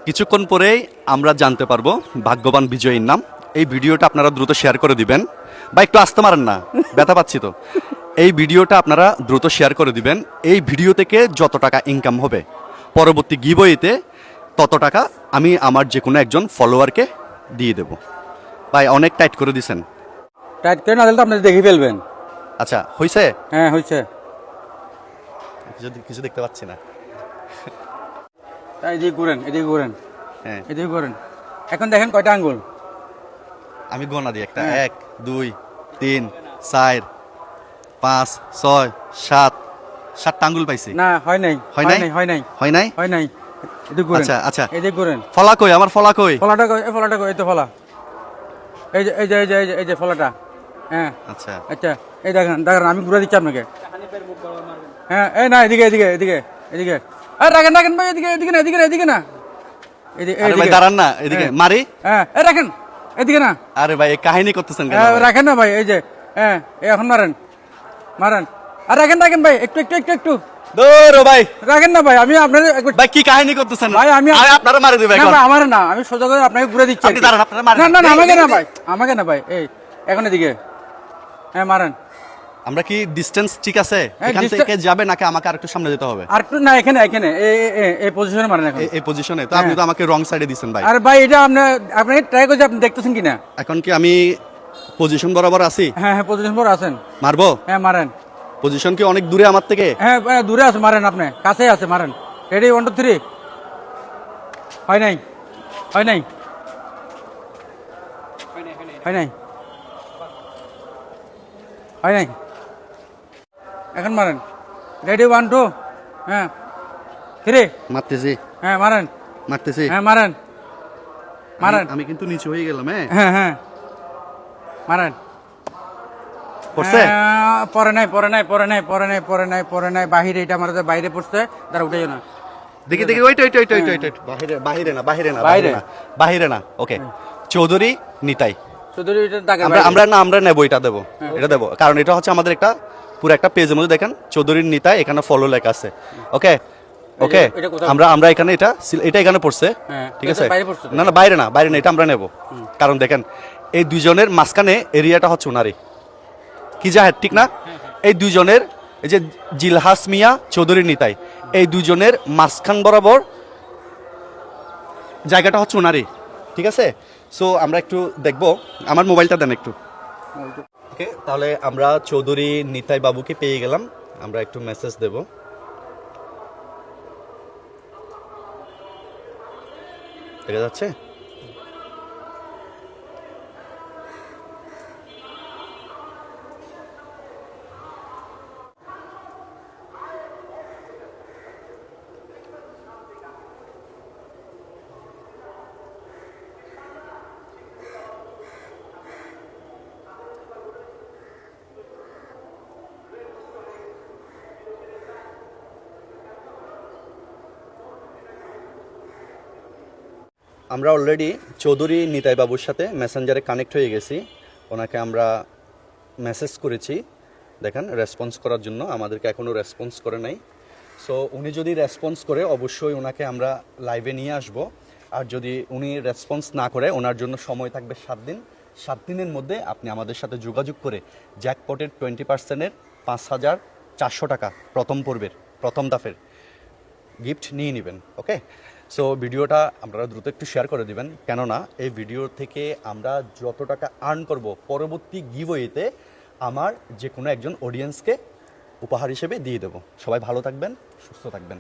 কিছুক্ষণ পরেই আমরা জানতে পারবো ভাগ্যবান বিজয়ীর নাম। এই ভিডিওটা আপনারা দ্রুত শেয়ার করে দিবেন, বা একটু আসতে মারেন না, ব্যথা পাচ্ছি তো। এই ভিডিওটা আপনারা দ্রুত শেয়ার করে দিবেন। এই ভিডিও থেকে যত টাকা ইনকাম হবে পরবর্তী গিভওয়েতে তত টাকা আমি আমার যে কোনো একজন ফলোয়ারকে দিয়ে দেব। ভাই অনেক টাইট করে দিছেন। টাইট করে না দিলে তো আপনি দেখে ফেলবেন। আচ্ছা হয়েছে? হ্যাঁ হয়েছে। কিছু দেখতে পাচ্ছি না। এদিকে ঘুরেন, এদিকে ঘুরেন, হ্যাঁ এদিকে ঘুরেন। এখন দেখেন কয়টা আঙ্গুল। আমি গোনা দিই একটা, হ্যাঁ। 1 2 3 4 5 6 7 7টা আঙ্গুল পাইছি। না হয় নাই, হয় নাই? হয় নাই, হয় নাই? হয় নাই। এদিকে ঘুরেন। আচ্ছা আচ্ছা, এদিকে ঘুরেন। ফলা কই? আমার ফলা কই? ফলাটা কই? এই ফলাটা কই? এই তো ফলা। এই যে এই যে এই যে এই যে এই যে ফলাটা। হ্যাঁ আচ্ছা আচ্ছা, এই দেখেন দেখেন, আমি ঘুরে দিচ্ছি আপনাকে। হ্যাঁ এই না, এদিকে এদিকে এদিকে এদিকে। রাখেন রাখেন ভাই, এদিকে এদিকে না, এদিকে না, এদিকে না, আরে ভাই দাঁড়ান না, এদিকে মারি। হ্যাঁ এই রাখেন, এদিকে না। আরে ভাই এই কাহিনী করতেছেন কেন ভাই? রাখেন না ভাই, এই যে হ্যাঁ এখন মারেন মারেন। আর রাখেন রাখেন ভাই, একটু একটু একটু একটু দৌড়ো ভাই। রাখেন না ভাই, আমি আপনার ভাই কি কাহিনী করতেছেন ভাই? আমি আপনারা মারি দিবেন না এখন। ভাই, আমার না, আমি সোজা করে আপনাকে ঘুরে দিচ্ছি। আপনি দাঁড়ান, আপনারা মারেন। না না না, আমাকে না ভাই, আমাকে না ভাই, এই এখন এদিকে। হ্যাঁ মারেন। আমরা কি ডিসটেন্স ঠিক আছে? হ্যাঁ, এখান থেকে যাবে নাকি আমাকে আরেকটু সামনে যেতে হবে? আর একটু না, এখানে এখানে এই পজিশনে মারেন এখন। এই পজিশনে তো আপনি তো আমাকে রং সাইডে দিছেন ভাই। আর ভাই এটা আপনি আপনি ট্রাই করছে, আপনি দেখতেছেন কিনা? এখন কি আমি পজিশন বরাবর আছি? হ্যাঁ হ্যাঁ, পজিশন পর আছেন। মারবো? হ্যাঁ মারেন। পজিশন কি অনেক দূরে আমার থেকে? হ্যাঁ দূরে আছে, মারেন। আপনি কাছেই আছে, মারেন। রেডি 1 2 3। হয় নাই, হয় নাই, হয় নাই, হয় নাই। এখন মারেন। রেডি 1 2 হ্যাঁ 3। মারতেছি হ্যাঁ মারেন, মারতেছি। হ্যাঁ মারেন মারেন। আমি কিন্তু নিচে হয়ে গেলাম। হ্যাঁ হ্যাঁ হ্যাঁ মারেন। পড়ছে? পরে নাই পরে নাই পরে নাই পরে নাই পরে নাই পরে নাই, বাহিরে, এটা আমার বাইরে পড়ছে, তারা উঠে না। দেখি দেখি, ওইটা ওইটা ওইটা ওইটা ওইটা। বাহিরে বাহিরে না, বাহিরে না, বাহিরে না, বাহিরে না। ওকে, চৌধুরী নিতাই। শুধু এটা দাগের আমরা বাইরে। আমরা না, আমরা নেবো, এটা দেবো, এটা দেবো, কারণ এটা হচ্ছে আমাদের একটা পুরো একটা পেজের মধ্যে দেখেন চৌধুরীর নিতাই, এখানে ফলো লেখা আছে। ওকে ওকে, এটা কোথায়? আমরা আমরা এখানে এটা এটা এখানে পড়ছে। হ্যাঁ, ঠিক আছে? এটা বাইরে পড়ছে তো। না না, বাইরে না, বাইরে না, এটা আমরা নেব। কারণ দেখেন এই দুইজনের মাঝখানে এরিয়াটা হচ্ছে ওনারই, কি জাহেদ, ঠিক না? এই দুইজনের, এই যে জিলহাস মিয়া চৌধুরী নিতাই, এই দুইজনের মাঝখান বরাবর জায়গাটা হচ্ছে ওনারই। ঠিক আছে? সো আমরা একটু দেখবো, আমার মোবাইলটা দেন একটু। ওকে, তাহলে আমরা চৌধুরী নিতাই বাবুকে পেয়ে গেলাম। আমরা একটু মেসেজ দেব। দেখা যাচ্ছে? আমরা অলরেডি চৌধুরী নিতাই বাবুর সাথে মেসেঞ্জারে কানেক্ট হয়ে গেছি। ওনাকে আমরা মেসেজ করেছি, দেখেন রেসপন্স করার জন্য, আমাদেরকে এখনও রেসপন্স করে নাই। সো উনি যদি রেসপন্স করে অবশ্যই ওনাকে আমরা লাইভে নিয়ে আসব। আর যদি উনি রেসপন্স না করে, ওনার জন্য সময় থাকবে 7 দিন। 7 দিনের মধ্যে আপনি আমাদের সাথে যোগাযোগ করে জ্যাকপটের 20%-এর 5,400 টাকা প্রথম পর্বের প্রথম দাফের গিফট নিয়ে নেবেন। ওকে, সো ভিডিওটা আপনারা দ্রুত একটু শেয়ার করে দিবেন, কেননা এই ভিডিও থেকে আমরা যত টাকা আর্ন করব পরবর্তী গিভওয়েতে আমার যে কোনো একজন অডিয়েন্সকে উপহার হিসেবে দিয়ে দেবো। সবাই ভালো থাকবেন, সুস্থ থাকবেন।